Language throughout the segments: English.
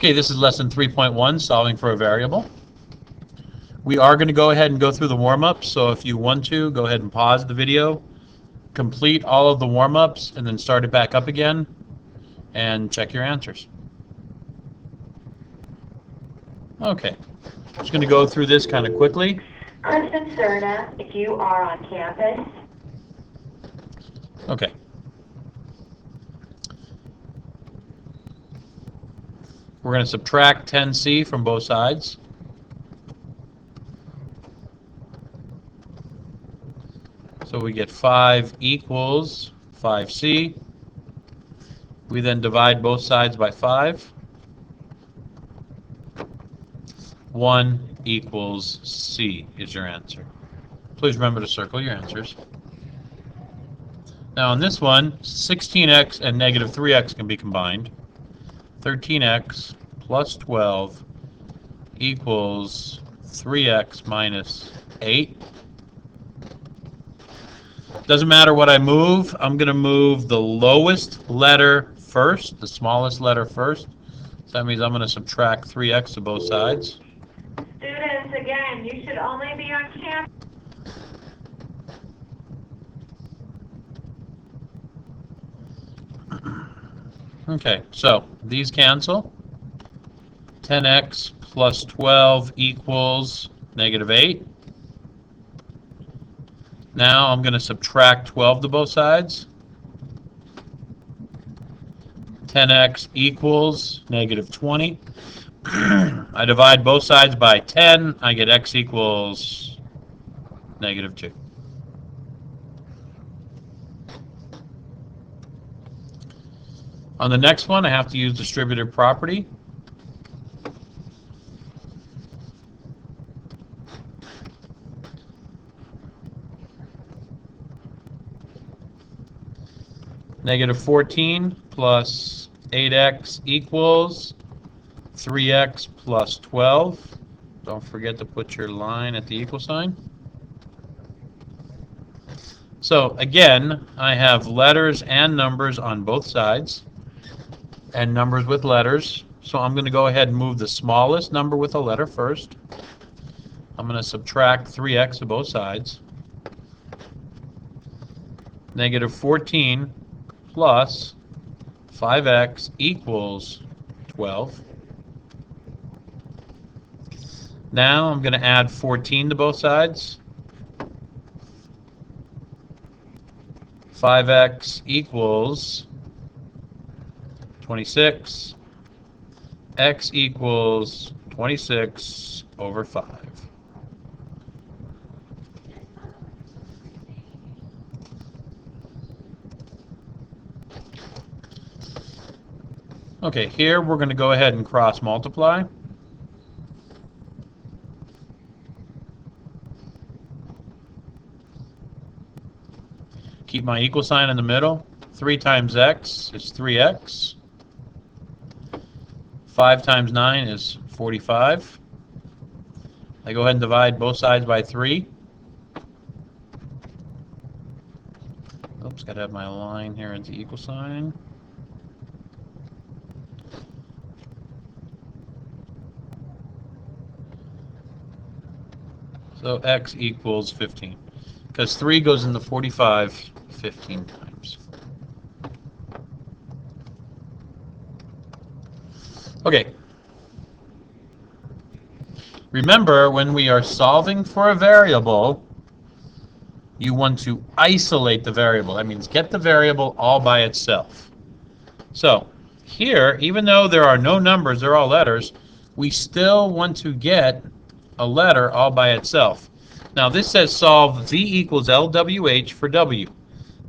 Okay, this is lesson 3.1, solving for a variable. We are going to go ahead and go through the warm-ups, so if you want to, go ahead and pause the video, complete all of the warm-ups, and then start it back up again, and check your answers. Okay, just going to go through this kind of quickly. Kristen Cerna, if you are on campus. Okay. We're going to subtract 10c from both sides. So we get 5 equals 5c. We then divide both sides by 5. 1 equals c is your answer. Please remember to circle your answers. Now on this one, 16x and negative 3x can be combined. 13x plus 12 equals 3x minus 8. Doesn't matter what I move. I'm going to move the lowest letter first, the smallest letter first. So that means I'm going to subtract 3x to both sides. Students, again, you should only be on campus. Okay, so these cancel. 10x plus 12 equals negative 8. Now I'm going to subtract 12 to both sides. 10x equals negative 20. I divide both sides by 10. I get x equals negative 2. On the next one, I have to use distributive property. Negative 14 plus 8x equals 3x plus 12. Don't forget to put your line at the equal sign. So again, I have letters and numbers on both sides, and numbers with letters. So I'm going to go ahead and move the smallest number with a letter first. I'm going to subtract 3x to both sides. Negative 14 plus 5x equals 12. Now I'm going to add 14 to both sides. 5x equals 26. X equals 26 over 5. Okay, here we're going to go ahead and cross multiply. Keep my equal sign in the middle. 3 times x is 3x. 5 times 9 is 45. I go ahead and divide both sides by 3. Oops, got to have my line here at the equal sign. So x equals 15. Because 3 goes into 45 15 times. Okay. Remember, when we are solving for a variable, you want to isolate the variable. That means get the variable all by itself. So here, even though there are no numbers, they're all letters, we still want to get a letter all by itself. Now this says solve v equals LWH for W.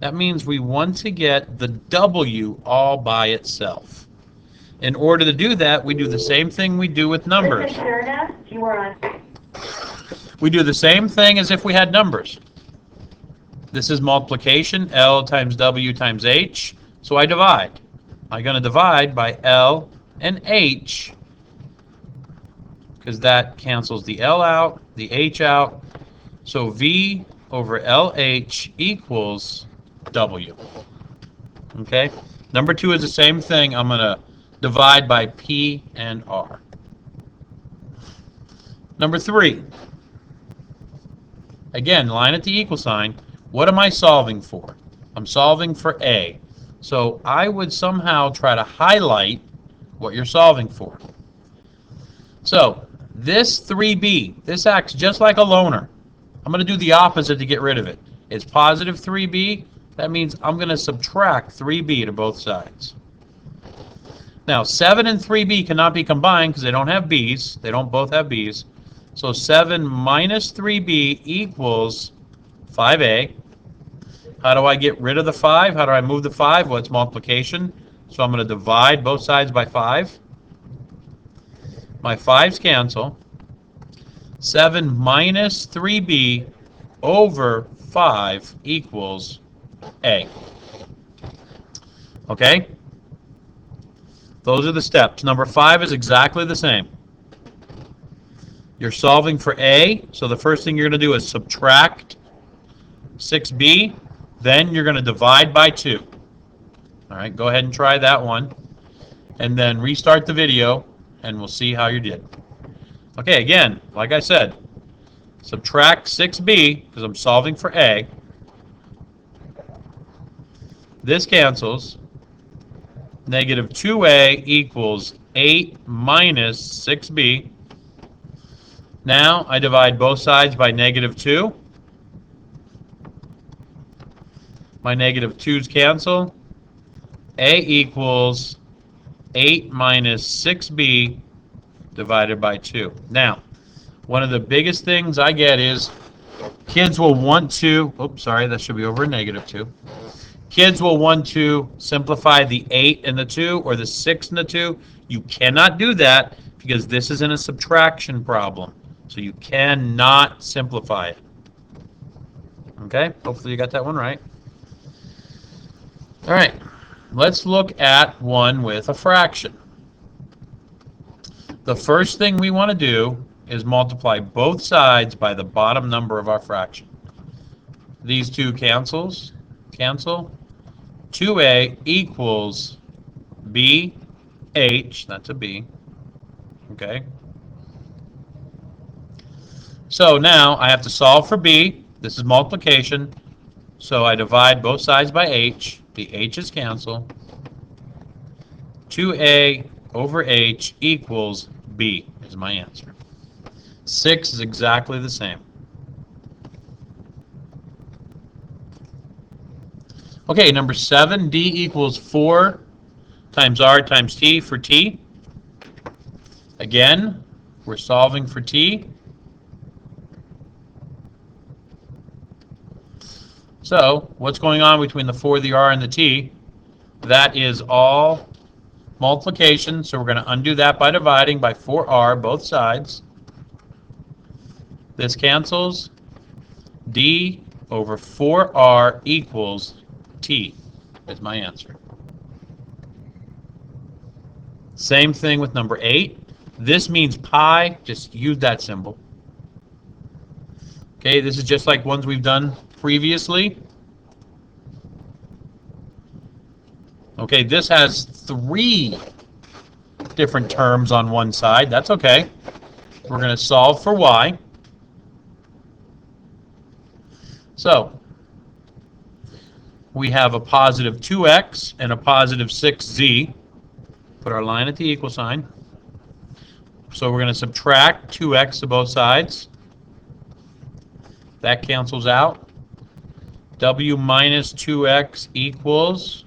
That means we want to get the W all by itself. In order to do that, we do the same thing we do with numbers. We do the same thing as if we had numbers. This is multiplication, L times W times H. So I divide. I'm going to divide by L and H, because that cancels the L out, the H out. So V over LH equals W. Okay? Number 2 is the same thing. I'm going to divide by P and R. Number 3. Again, line at the equal sign. What am I solving for? I'm solving for A. So I would somehow try to highlight what you're solving for. So this 3B, this acts just like a loaner. I'm going to do the opposite to get rid of it. It's positive 3B. That means I'm going to subtract 3B to both sides. Now, 7 and 3B cannot be combined because they don't have B's. They don't both have B's. So 7 minus 3B equals 5A. How do I get rid of the 5? How do I move the 5? Well, it's multiplication. So I'm going to divide both sides by 5. My 5's cancel. 7 minus 3B over 5 equals A. Okay? Those are the steps. Number 5 is exactly the same. You're solving for A, so the first thing you're going to do is subtract 6B. Then you're going to divide by 2. All right, go ahead and try that one. And then restart the video, and we'll see how you did. Okay, again, like I said, subtract 6B, because I'm solving for A. This cancels. Negative 2A equals 8 minus 6B. Now I divide both sides by negative 2. My negative 2's cancel. A equals 8 minus 6B divided by 2. Now, one of the biggest things I get is kids will want to, oops, sorry, that should be over a negative 2. Kids will want to simplify the 8 and the 2 or the 6 and the 2. You cannot do that because this is in a subtraction problem. So you cannot simplify it. Okay, hopefully you got that one right. All right, let's look at one with a fraction. The first thing we want to do is multiply both sides by the bottom number of our fraction. These two cancel. 2A equals BH, that's a B, okay? So now I have to solve for B. This is multiplication, so I divide both sides by H. The H's cancel. 2A over H equals B is my answer. 6 is exactly the same. Okay, number 7, D equals 4 times R times T for T. Again, we're solving for T. So, what's going on between the 4, the R, and the T? That is all multiplication, so we're going to undo that by dividing by 4R both sides. This cancels. D over 4R equals T is my answer. Same thing with number 8. This means pi, just use that symbol. Okay, this is just like ones we've done previously. Okay, this has 3 different terms on one side. That's okay. We're going to solve for y. So, we have a positive 2x and a positive 6z. Put our line at the equal sign. So we're going to subtract 2x to both sides. That cancels out. W minus 2x equals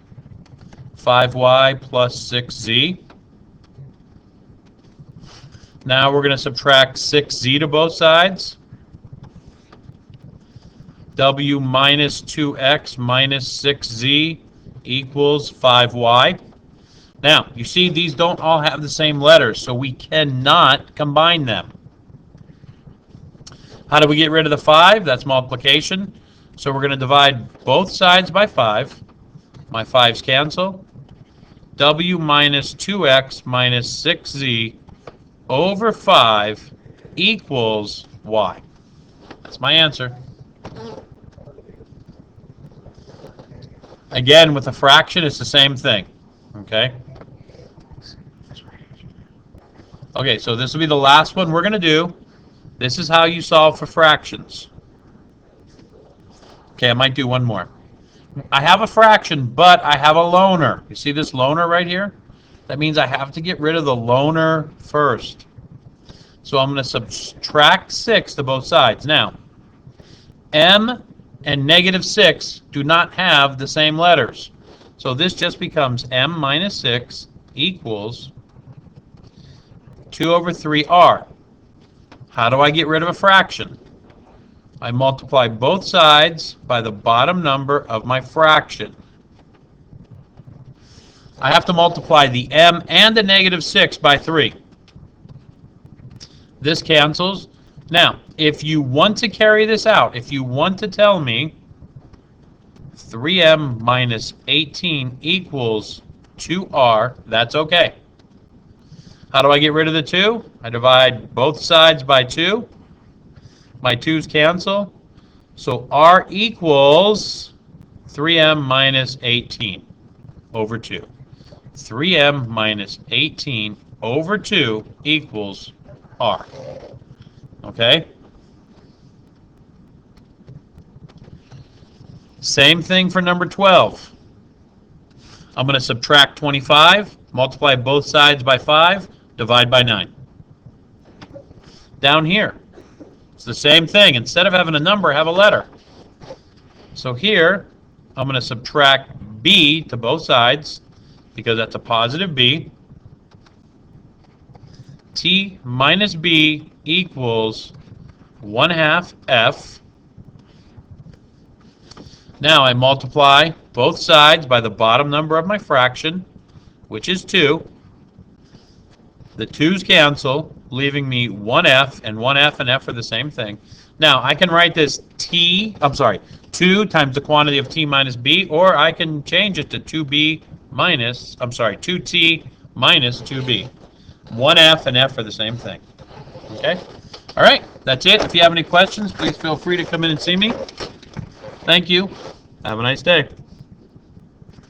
5y plus 6z. Now we're going to subtract 6z to both sides. W minus 2x minus 6z equals 5y. Now, you see these don't all have the same letters, so we cannot combine them. How do we get rid of the 5? That's multiplication. So we're going to divide both sides by 5. My 5's cancel. W minus 2x minus 6z over 5 equals y. That's my answer. Again, with a fraction, it's the same thing. Okay? Okay, so this will be the last one we're going to do. This is how you solve for fractions. Okay, I might do one more. I have a fraction, but I have a loner. You see this loner right here? That means I have to get rid of the loner first. So I'm going to subtract 6 to both sides. Now, m and -6 do not have the same letters. So this just becomes m minus 6 equals 2 over 3r. How do I get rid of a fraction? I multiply both sides by the bottom number of my fraction. I have to multiply the m and the -6 by 3. This cancels. Now, if you want to carry this out, if you want to tell me 3m minus 18 equals 2r, that's okay. How do I get rid of the 2? I divide both sides by 2. My 2's cancel. So r equals 3m minus 18 over 2. 3m minus 18 over 2 equals r. Okay? Same thing for number 12. I'm going to subtract 25, multiply both sides by 5, divide by 9. Down here, it's the same thing. Instead of having a number, have a letter. So here, I'm going to subtract b to both sides, because that's a positive b. T minus b equals 1/2 f. Now I multiply both sides by the bottom number of my fraction, which is 2. The 2's cancel, leaving me 1f, and 1f and f are the same thing. Now I can write this 2 times the quantity of t minus b, or I can change it to 2t minus 2b. 1f and f are the same thing. Okay? All right, that's it. If you have any questions, please feel free to come in and see me. Thank you. Have a nice day.